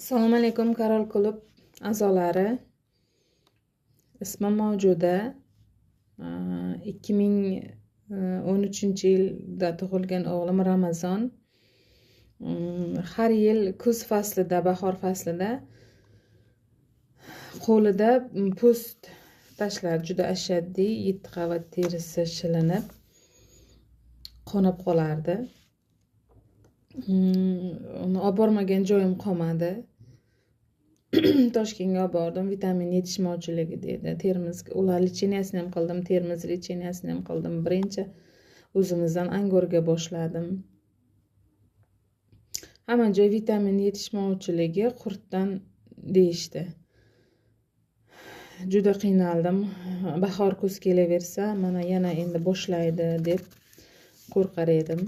Assalomu alaykum Karol klub a'zolari. Ismim Mavjuda. 2013-yilda tug'ilgan o'g'lim Ramazon. Har yil kuz faslida, bahor faslida qo'lida po'st tashlar juda ashaddiy, 7 qavat terisi shilinib, qonab qolardi. Uni olib bormagan joyim qolmadi. Toshkentga olib bordim, vitamin yetishmovchiligi dedi. Termiz, ular licheniyasini ham qildim, termiz licheniyasini ham qildim. Birinchi o'zimizdan angorga boshladim. Hamma joy vitamin yetishmovchiligi, qurtdan deyishdi. Juda qiynaldim. Bahor kuz kelaversa, mana yana endi boshlaydi deb qo'rqar edim.